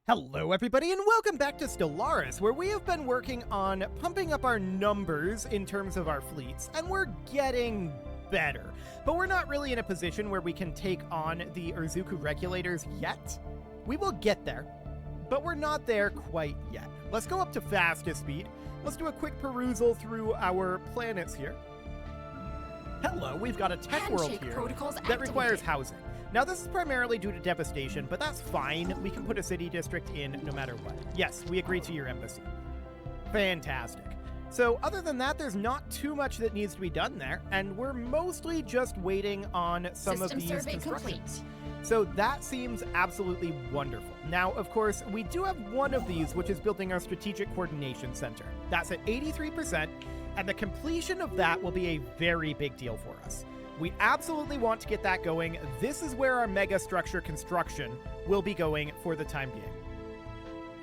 Hello everybody and welcome back to Stellaris, where we have been working on pumping up our numbers in terms of our fleets, and we're getting better. But we're not really in a position where we can take on the Urzuku regulators yet. We will get there, but we're not there quite yet. Let's go up to fastest speed. Let's do a quick perusal through our planets here. Hello, we've got a tech world here that requires housing. Now, this is primarily due to devastation, but that's fine. We can put a city district in no matter what. Yes, we agree to your embassy. Fantastic. So other than that, there's not too much that needs to be done there, and we're mostly just waiting on some of these constructions. So that seems absolutely wonderful. Now, of course, we do have one of these, which is building our Strategic Coordination Center. That's at 83%, and the completion of that will be a very big deal for us. We absolutely want to get that going. This is where our Megastructure construction will be going for the time being.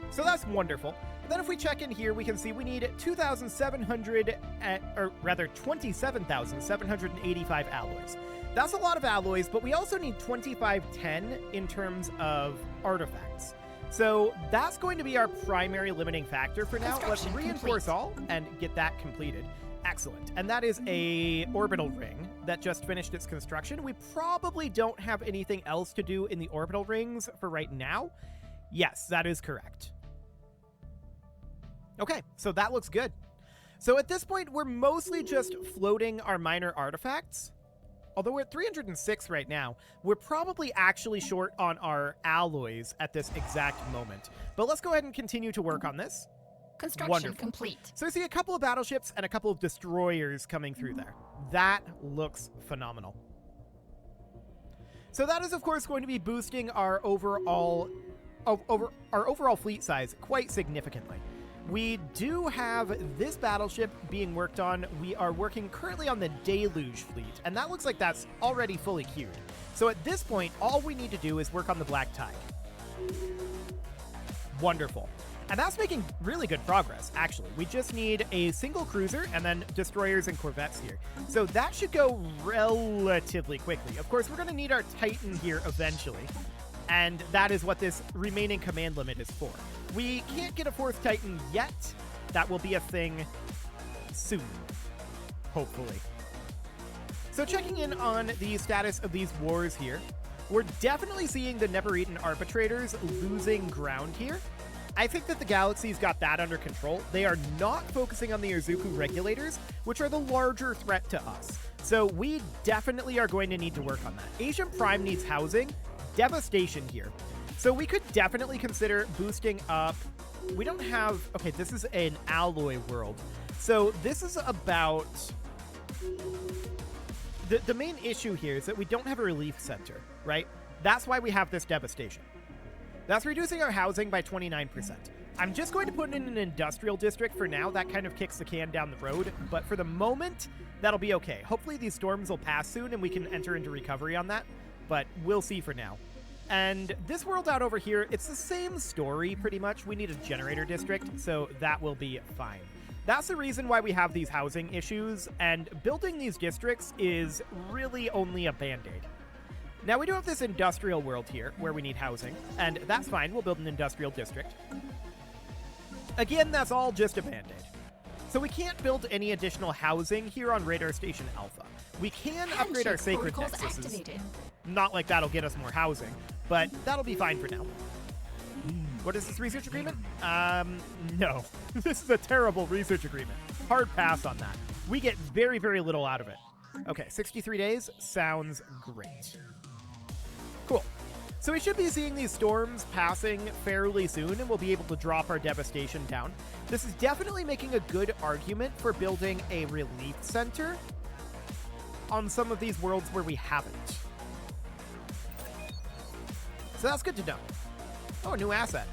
So that's wonderful. Then if we check in here, we can see we need 27,785 alloys. That's a lot of alloys, but we also need 2510 in terms of artifacts. So that's going to be our primary limiting factor for now. Let's reinforce all and get that completed. Excellent. And that is a orbital ring that just finished its construction. We probably don't have anything else to do in the orbital rings for right now. Yes, that is correct. Okay, so that looks good. So at this point, we're mostly just floating our minor artifacts. Although we're at 306 right now, we're probably actually short on our alloys at this exact moment. But let's go ahead and continue to work on this. Construction complete. So we see a couple of battleships and a couple of destroyers coming through there. That looks phenomenal. So that is, of course, going to be boosting our overall fleet size quite significantly. We do have this battleship being worked on. We are working currently on the Deluge fleet, and that looks like that's already fully queued. So at this point, all we need to do is work on the Black Tide. Wonderful. And that's making really good progress, actually. We just need a single cruiser and then destroyers and corvettes here. So that should go relatively quickly. Of course, we're going to need our Titan here eventually, and that is what this remaining command limit is for. We can't get a fourth Titan yet. That will be a thing soon, hopefully. So checking in on the status of these wars here, we're definitely seeing the Never-Eaten Arbitrators losing ground here. I think that the Galaxy's got that under control. They are not focusing on the Urzuku regulators, which are the larger threat to us. So we definitely are going to need to work on that. Asian Prime needs housing. Devastation here. So we could definitely consider boosting up. We don't have... Okay, this is an alloy world. So this is about... The main issue here is that we don't have a relief center, right? That's why we have this devastation. That's reducing our housing by 29%. I'm just going to put in an industrial district for now. That kind of kicks the can down the road. But for the moment, that'll be okay. Hopefully these storms will pass soon and we can enter into recovery on that. But we'll see for now. And this world out over here, it's the same story pretty much. We need a generator district, so that will be fine. That's the reason why we have these housing issues. And building these districts is really only a band-aid. Now, we do have this industrial world here where we need housing, and that's fine. We'll build an industrial district. Again, that's all just a band-aid. So we can't build any additional housing here on Radar Station Alpha. We can upgrade our Sacred Nexuses. Not like that'll get us more housing, but that'll be fine for now. What is this research agreement? No. This is a terrible research agreement. Hard pass on that. We get very, very little out of it. Okay, 63 days sounds great. Cool. So we should be seeing these storms passing fairly soon, and we'll be able to drop our devastation down. This is definitely making a good argument for building a relief center on some of these worlds where we haven't. So that's good to know. Oh, a new asset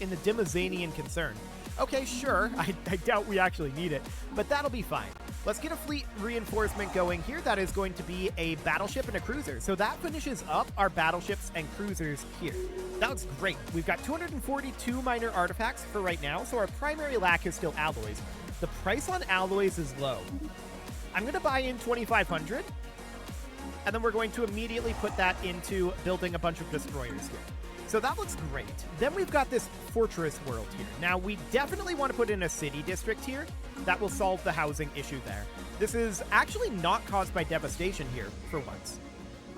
in the Dimazanian Concern. Okay, sure. I doubt we actually need it, but that'll be fine. Let's get a fleet reinforcement going here. That is going to be a battleship and a cruiser. So that finishes up our battleships and cruisers here. That looks great. We've got 242 minor artifacts for right now, so our primary lack is still alloys. The price on alloys is low. I'm going to buy in 2,500, and then we're going to immediately put that into building a bunch of destroyers here. So that looks great. Then we've got this fortress world here. Now, we definitely want to put in a city district here. That will solve the housing issue there. This is actually not caused by devastation here, for once.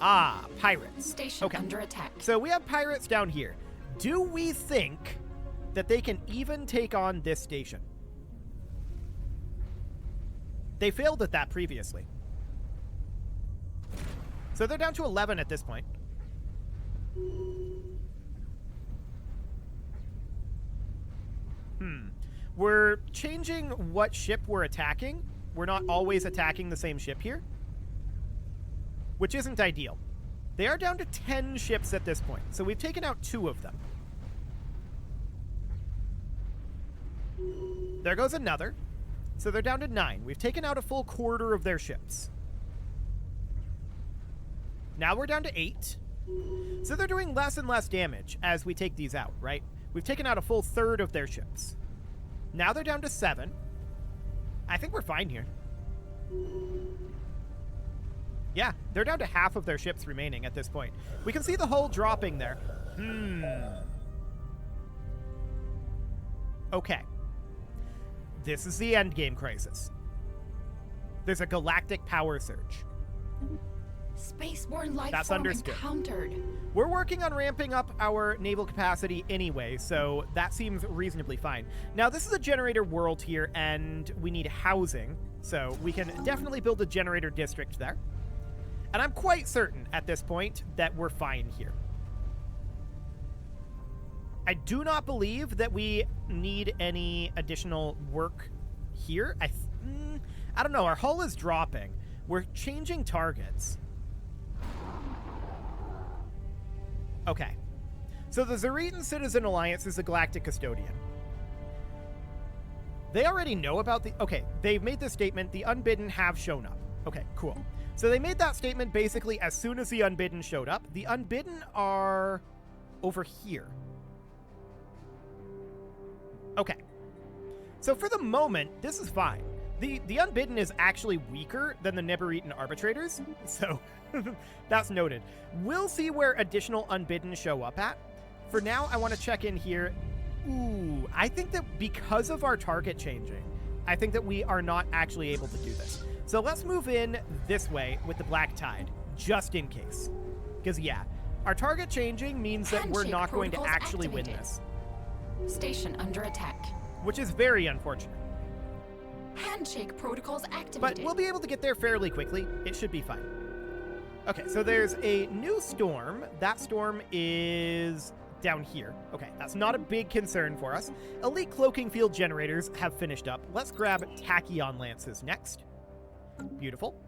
Ah, pirates. Station under attack. So we have pirates down here. Do we think that they can even take on this station? They failed at that previously. So they're down to 11 at this point. We're changing what ship we're attacking. We're not always attacking the same ship here, which isn't ideal. They are down to 10 ships at this point, so we've taken out 2 of them. There goes another. So they're down to 9. We've taken out a full quarter of their ships. Now we're down to 8. So they're doing less and less damage as we take these out, right? We've taken out a full third of their ships. Now they're down to 7. I think we're fine here. Yeah, they're down to half of their ships remaining at this point. We can see the hull dropping there. Okay. This is the endgame crisis. There's a galactic power surge. Spaceborne life That's form understood. encountered. We're working on ramping up our naval capacity anyway, so that seems reasonably fine. Now, this is a generator world here, and we need housing, so we can definitely build a generator district there. And I'm quite certain at this point that we're fine here. I do not believe that we need any additional work here. I don't know. Our hull is dropping. We're changing targets. Okay. So the Zaritan Citizen Alliance is a galactic custodian. They already know about the... Okay, they've made this statement. The Unbidden have shown up. Okay, cool. So they made that statement basically as soon as the Unbidden showed up. The Unbidden are over here. Okay. So for the moment, this is fine. The Unbidden is actually weaker than the Neberitan Arbitrators, so that's noted. We'll see where additional Unbidden show up at. For now, I want to check in here. Ooh, I think that because of our target changing, I think that we are not actually able to do this. So let's move in this way with the Black Tide, just in case. Because, yeah, our target changing means that we're not going to actually win this. Station under attack. Which is very unfortunate. Handshake protocols activated. But we'll be able to get there fairly quickly. It should be fine. Okay, so there's a new storm. That storm is down here. Okay, that's not a big concern for us. Elite cloaking field generators have finished up. Let's grab tachyon lances next. Beautiful.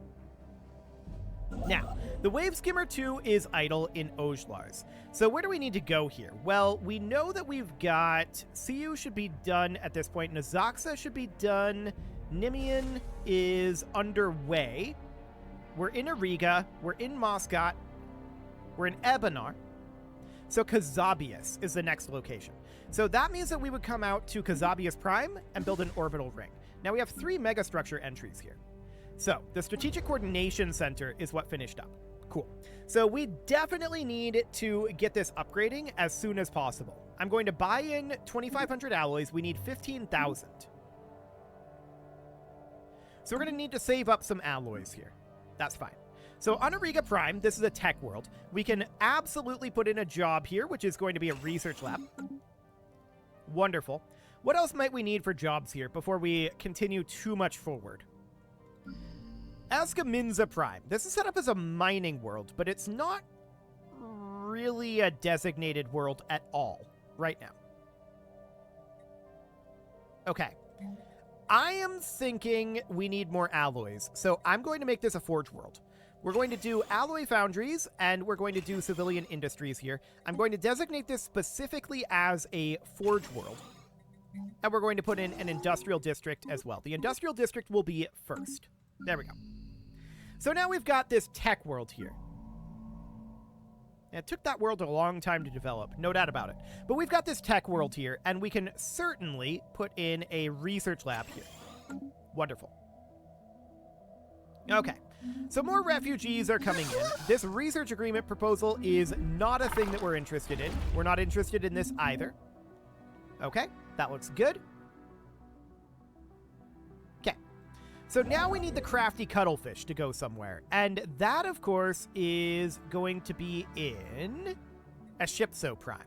Now, the Wave Skimmer 2 is idle in Ojlars. So where do we need to go here? Well, we know that we've got... Siu should be done at this point. Nazaxa should be done. Nimian is underway. We're in Ariga. We're in Moscot. We're in Ebenar. So Kazabius is the next location. So that means that we would come out to Kazabius Prime and build an orbital ring. Now we have 3 megastructure entries here. So the Strategic Coordination Center is what finished up. Cool. So we definitely need to get this upgrading as soon as possible. I'm going to buy in 2,500 alloys. We need 15,000. So we're going to need to save up some alloys here. That's fine. So on Ariga Prime, this is a tech world. We can absolutely put in a job here, which is going to be a research lab. Wonderful. What else might we need for jobs here before we continue too much forward? Askaminza Prime. This is set up as a mining world, but it's not really a designated world at all right now. Okay. I am thinking we need more alloys, so I'm going to make this a forge world. We're going to do alloy foundries, and we're going to do civilian industries here. I'm going to designate this specifically as a forge world, and we're going to put in an industrial district as well. The industrial district will be first. There we go. So now we've got this tech world here. It took that world a long time to develop, no doubt about it. But we've got this tech world here, and we can certainly put in a research lab here. Wonderful. Okay, So more refugees are coming in. This research agreement proposal is not a thing that we're interested in. We're not interested in this either. Okay, that looks good. Okay, so now we need the crafty cuttlefish to go somewhere. And that, of course, is going to be in a Shipso Prime.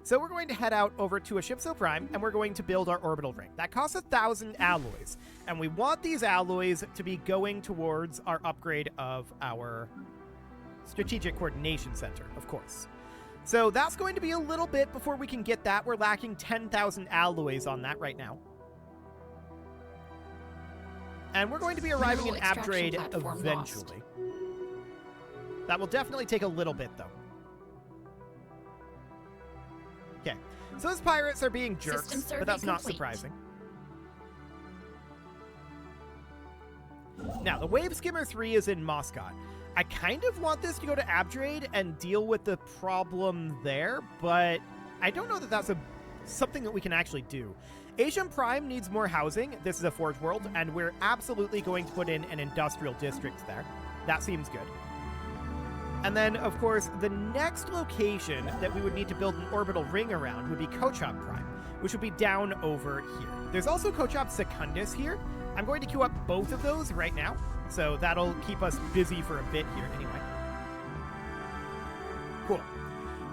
So we're going to head out over to a Shipso Prime, and we're going to build our orbital ring. That costs 1,000 alloys, and we want these alloys to be going towards our upgrade of our strategic coordination center, of course. So that's going to be a little bit before we can get that. We're lacking 10,000 alloys on that right now. And we're going to be arriving in Abdrade eventually. That will definitely take a little bit, though. Okay, so those pirates are being jerks, but that's not surprising. Now, the Wave Skimmer 3 is in Moscot. I kind of want this to go to Abdrade and deal with the problem there, but I don't know that that's something that we can actually do. Asian Prime needs more housing. This is a Forge World, and we're absolutely going to put in an industrial district there. That seems good. And then, of course, the next location that we would need to build an orbital ring around would be Kochab Prime, which would be down over here. There's also Kochab Secundus here. I'm going to queue up both of those right now, so that'll keep us busy for a bit here anyway. Cool.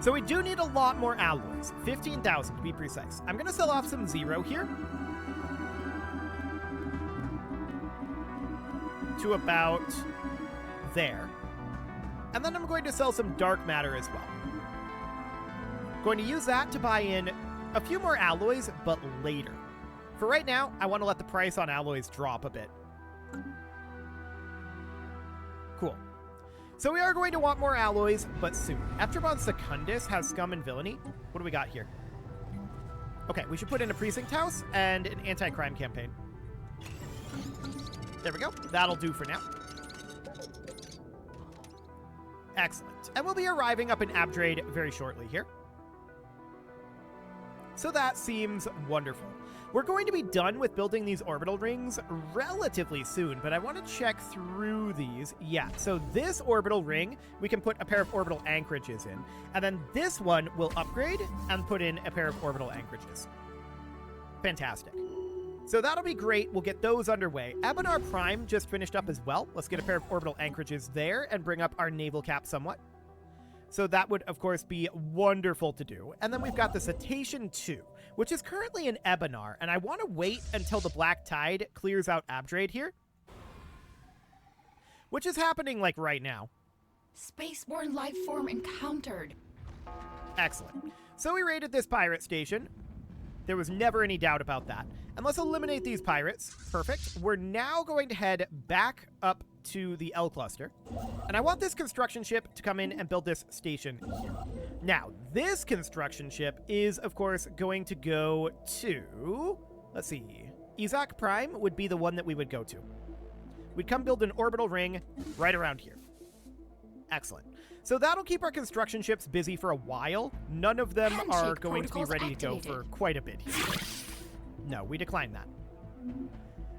So we do need a lot more alloys, 15,000 to be precise. I'm going to sell off some Zero here to about there. And then I'm going to sell some dark matter as well. Going to use that to buy in a few more alloys, but later. For right now, I want to let the price on alloys drop a bit. Cool. So we are going to want more alloys, but soon. Etrabon Secundus has scum and villainy. What do we got here? Okay, we should put in a precinct house and an anti-crime campaign. There we go. That'll do for now. Excellent. And we'll be arriving up in Abdrade very shortly here. So that seems wonderful. We're going to be done with building these orbital rings relatively soon, but I want to check through these. Yeah, so this orbital ring, we can put a pair of orbital anchorages in. And then this one will upgrade and put in a pair of orbital anchorages. Fantastic. So that'll be great. We'll get those underway. Ebonar Prime just finished up as well. Let's get a pair of orbital anchorages there and bring up our naval cap somewhat. So that would, of course, be wonderful to do. And then we've got the Cetacean 2, which is currently in Ebonar. And I want to wait until the Black Tide clears out Abdrade here, which is happening, like, right now. Spaceborne life form encountered. Excellent. So we raided this pirate station. There was never any doubt about that. And let's eliminate these pirates. Perfect. We're now going to head back up to the L cluster. And I want this construction ship to come in and build this station here. Now, this construction ship is, of course, going to go to... Let's see. Isaac Prime would be the one that we would go to. We'd come build an orbital ring right around here. Excellent. So that'll keep our construction ships busy for a while. None of them are going to be ready to go for quite a bit here. No, we decline that.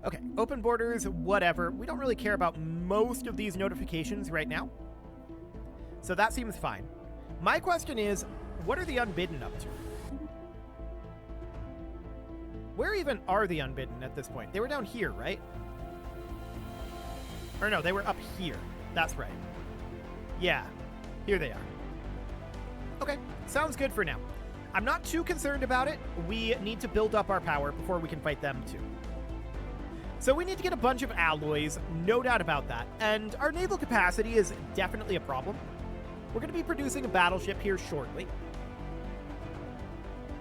Okay, open borders, whatever. We don't really care about most of these notifications right now. So that seems fine. My question is, what are the Unbidden up to? Where even are the Unbidden at this point? They were down here, right? Or no, they were up here. That's right. Yeah, here they are. Okay, sounds good for now. I'm not too concerned about it. We need to build up our power before we can fight them too. So we need to get a bunch of alloys, no doubt about that. And our naval capacity is definitely a problem. We're going to be producing a battleship here shortly.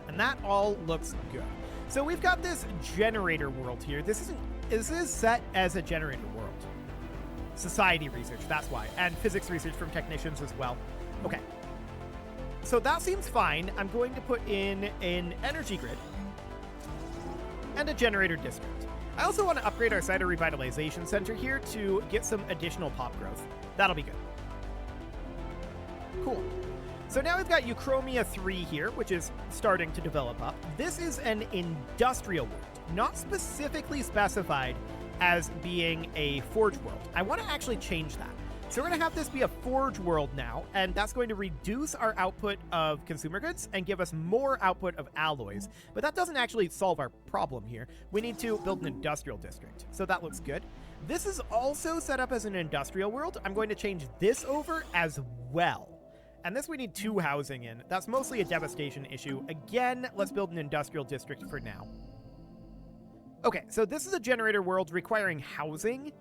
And that all looks good. So we've got this generator world here. This is set as a generator world. Society research, that's why. And physics research from technicians as well. Okay. So that seems fine. I'm going to put in an energy grid and a generator district. I also want to upgrade our Cyto Revitalization Center here to get some additional pop growth. That'll be good. Cool. So now we've got Euchromia 3 here, which is starting to develop up. This is an industrial world, not specifically specified as being a forge world. I want to actually change that. So we're going to have this be a forge world now, and that's going to reduce our output of consumer goods and give us more output of alloys. But that doesn't actually solve our problem here. We need to build an industrial district. So that looks good. This is also set up as an industrial world. I'm going to change this over as well. And this we need 2 housing in. That's mostly a devastation issue. Again, let's build an industrial district for now. Okay, so this is a generator world requiring housing.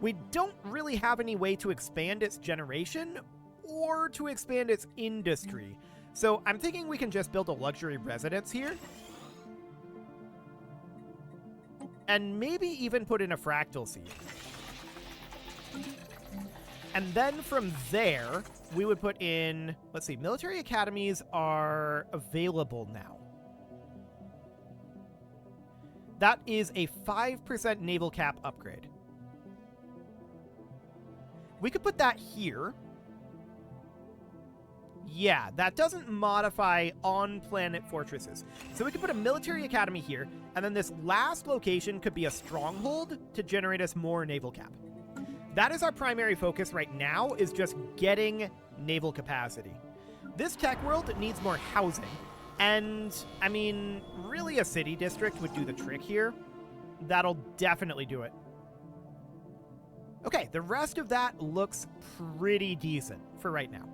We don't really have any way to expand its generation or to expand its industry. So I'm thinking we can just build a luxury residence here. And maybe even put in a fractal seed. And then from there, we would put in, let's see, military academies are available now. That is a 5% naval cap upgrade. We could put that here. Yeah, that doesn't modify on-planet fortresses. So we could put a military academy here, and then this last location could be a stronghold to generate us more naval cap. That is our primary focus right now, is just getting naval capacity. This tech world needs more housing, and, I mean, really a city district would do the trick here. That'll definitely do it. Okay, the rest of that looks pretty decent for right now.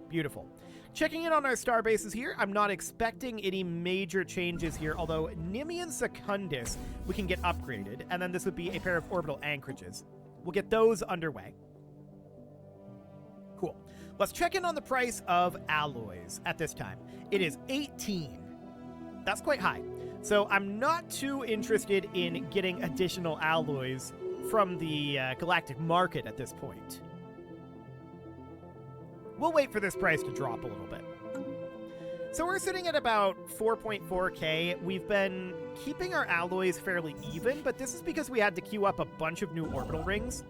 Beautiful. Checking in on our star bases here, I'm not expecting any major changes here, although Nimi and Secundus we can get upgraded, and then this would be a pair of orbital anchorages. We'll get those underway. Cool. Let's check in on the price of alloys at this time. It is 18. That's quite high. So I'm not too interested in getting additional alloys from the galactic market at this point. We'll wait for this price to drop a little bit. So we're sitting at about 4.4k. We've been keeping our alloys fairly even, but this is because we had to queue up a bunch of new orbital rings.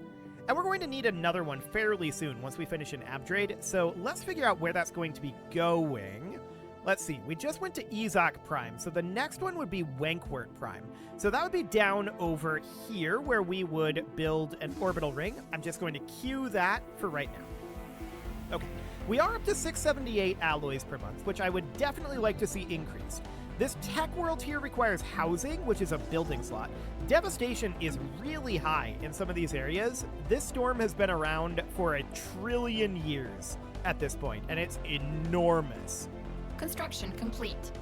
And we're going to need another one fairly soon once we finish an Abdrade. So let's figure out where that's going to be going. Let's see, we just went to Ezok Prime, so the next one would be Wenkwert Prime. So that would be down over here where we would build an orbital ring. I'm just going to queue that for right now. Okay, we are up to 678 alloys per month, which I would definitely like to see increased. This tech world here requires housing, which is a building slot. Devastation is really high in some of these areas. This storm has been around for 1 trillion years at this point, and it's enormous. Construction complete.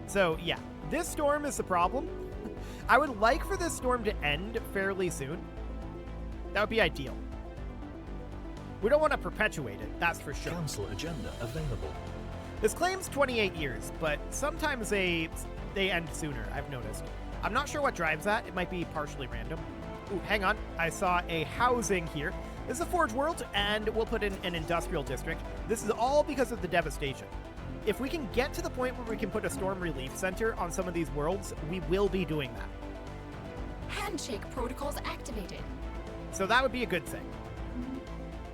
So, yeah, this storm is the problem. I would like for this storm to end fairly soon. That would be ideal. We don't want to perpetuate it, that's for sure. Council agenda available. This claims 28 years, but sometimes they end sooner, I've noticed. I'm not sure what drives that. It might be partially random. Ooh, hang on. I saw a housing here. This is a forge world, and we'll put in an industrial district. This is all because of the devastation. If we can get to the point where we can put a storm relief center on some of these worlds, we will be doing that. Handshake protocols activated. So that would be a good thing.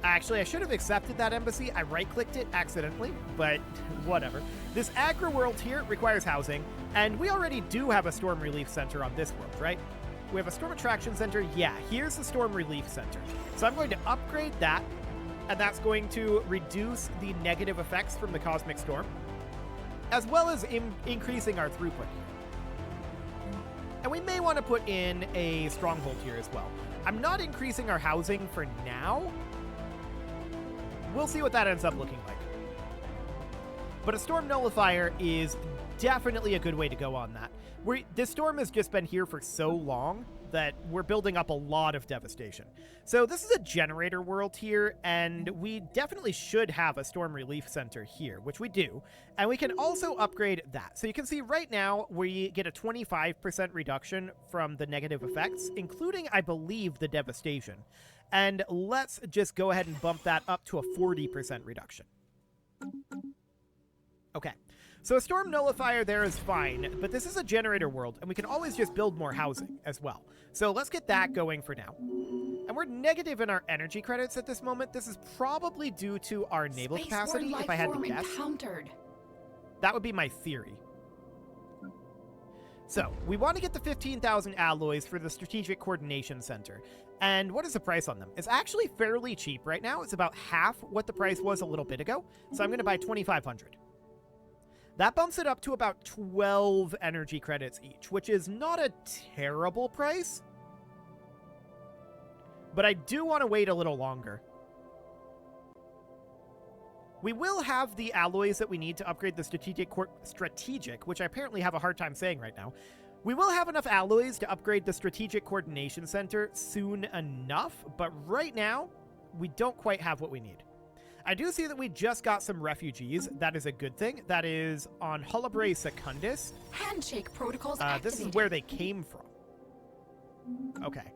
Actually, I should have accepted that embassy. I right-clicked it accidentally, but whatever. This Agra world here requires housing, and we already do have a storm relief center on this world, right? We have a storm attraction center. Yeah, here's the storm relief center. So I'm going to upgrade that, and that's going to reduce the negative effects from the cosmic storm, as well as increasing our throughput here. And we may want to put in a stronghold here as well. I'm not increasing our housing for now. We'll see what that ends up looking like. But a storm nullifier is definitely a good way to go on that. This storm has just been here for so long that we're building up a lot of devastation. So this is a generator world here, and we definitely should have a storm relief center here, which we do. And we can also upgrade that. So you can see right now we get a 25% reduction from the negative effects, including, I believe, the devastation. And let's just go ahead and bump that up to a 40% reduction. Okay. So a storm nullifier there is fine, but this is a generator world, and we can always just build more housing as well. So let's get that going for now. And we're negative in our energy credits at this moment. This is probably due to our naval capacity, if I had to guess. Encountered. That would be my theory. So, we want to get the 15,000 alloys for the Strategic Coordination Center. And what is the price on them? It's actually fairly cheap right now. It's about half what the price was a little bit ago. So I'm going to buy 2,500. That bumps it up to about 12 energy credits each, which is not a terrible price. But I do want to wait a little longer. We will have the alloys that we need to upgrade the strategic, which I apparently have a hard time saying right now. We will have enough alloys to upgrade the Strategic Coordination Center soon enough, but right now, we don't quite have what we need. I do see that we just got some refugees. That is a good thing. That is on Hullabrae Secundus. Handshake protocols activated. This is where they came from. Okay.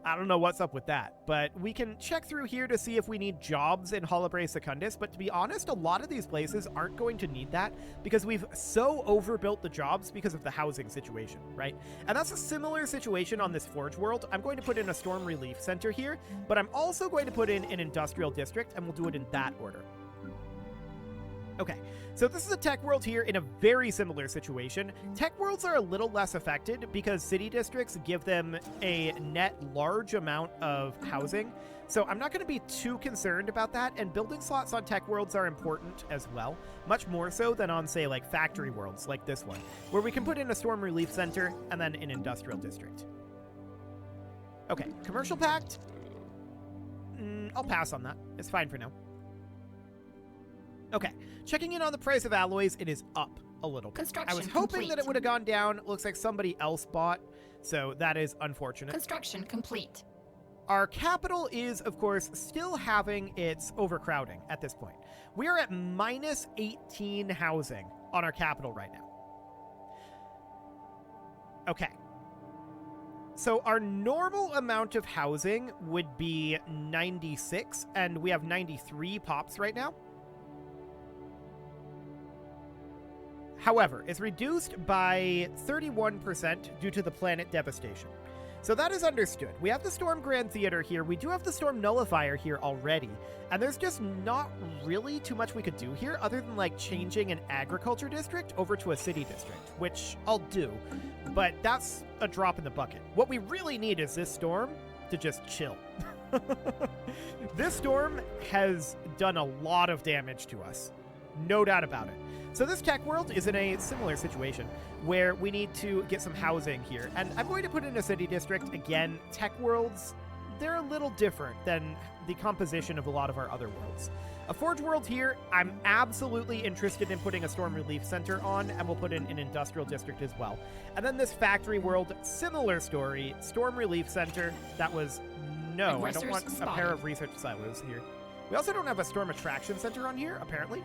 I don't know what's up with that, but we can check through here to see if we need jobs in Hullabrae Secundus, but to be honest, a lot of these places aren't going to need that because we've so overbuilt the jobs because of the housing situation, right? And that's a similar situation on this Forge world. I'm going to put in a Storm Relief Center here, but I'm also going to put in an Industrial District, and we'll do it in that order. Okay, so this is a tech world here in a very similar situation. Tech worlds are a little less affected because city districts give them a net large amount of housing. So I'm not going to be too concerned about that, and building slots on tech worlds are important as well, much more so than on, say, like factory worlds like this one, where we can put in a Storm Relief Center and then an Industrial District. Okay, Commercial Pact. I'll pass on that. It's fine for now. Okay, checking in on the price of alloys, it is up a little bit. Construction I was hoping complete. that it would have gone down. Looks like somebody else bought, so that is unfortunate. Construction complete. Our capital is, of course, still having its overcrowding at this point. We are at minus 18 housing on our capital right now. Okay. So our normal amount of housing would be 96, and we have 93 pops right now. However, it's reduced by 31% due to the planet devastation. So that is understood. We have the Storm Grand Theater here. We do have the Storm Nullifier here already. And there's just not really too much we could do here other than like changing an agriculture district over to a city district, which I'll do. But that's a drop in the bucket. What we really need is this storm to just chill. This storm has done a lot of damage to us. No doubt about it. So this tech world is in a similar situation where we need to get some housing here. And I'm going to put in a city district. Again, tech worlds, they're a little different than the composition of a lot of our other worlds. A Forge world here, I'm absolutely interested in putting a Storm Relief Center on, and we'll put in an Industrial District as well. And then this factory world, similar story, Storm Relief Center, that was, no, I don't want a pair of research silos here. We also don't have a Storm Attraction Center on here, apparently.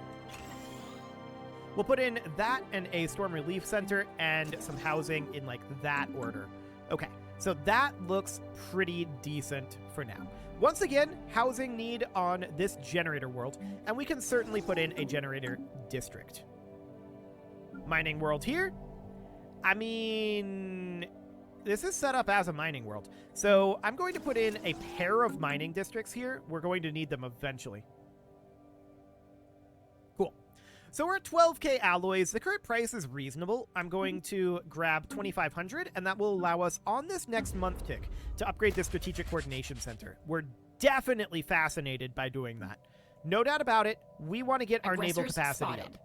We'll put in that and a Storm Relief Center and some housing in like that order. Okay, so that looks pretty decent for now. Once again, housing need on this generator world, and we can certainly put in a generator district. Mining world here. I mean, this is set up as a mining world. So I'm going to put in a pair of mining districts here. We're going to need them eventually. Cool. So we're at 12k alloys. The current price is reasonable. I'm going to grab 2,500, and that will allow us on this next month tick to upgrade the Strategic Coordination Center. We're definitely fascinated by doing that. No doubt about it. We want to get our naval capacity up.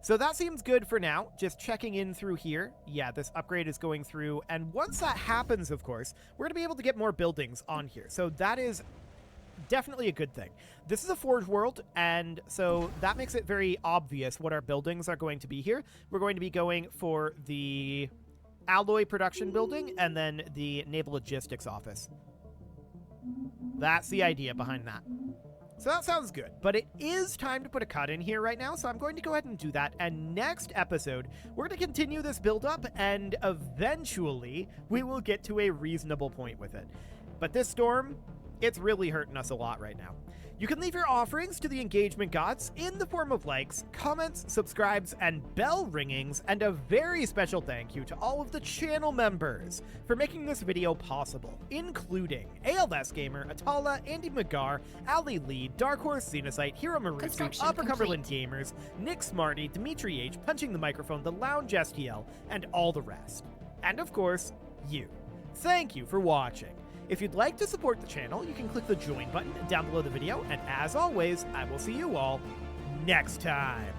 So that seems good for now. Just checking in through here. Yeah, this upgrade is going through. And once that happens, of course, we're going to be able to get more buildings on here. So that is definitely a good thing. This is a Forge world, and so that makes it very obvious what our buildings are going to be here. We're going to be going for the alloy production building and then the naval logistics office. That's the idea behind that. So that sounds good, but it is time to put a cut in here right now, so I'm going to go ahead and do that. And next episode, we're going to continue this build-up, and eventually we will get to a reasonable point with it. But this storm, It's really hurting us a lot right now. You can leave your offerings to the engagement gods in the form of likes, comments, subscribes, and bell ringings, and a very special thank you to all of the channel members for making this video possible, including ALS Gamer, Atala, Andy McGar, Ali Lee, Dark Horse Xenocyte, Hero Marusu, Construction Upper Cumberland complete. Gamers, Nick Smarty, Dimitri H, Punching the Microphone, The Lounge STL, and all the rest. And of course, you. Thank you for watching. If you'd like to support the channel, you can click the join button down below the video, and as always, I will see you all next time.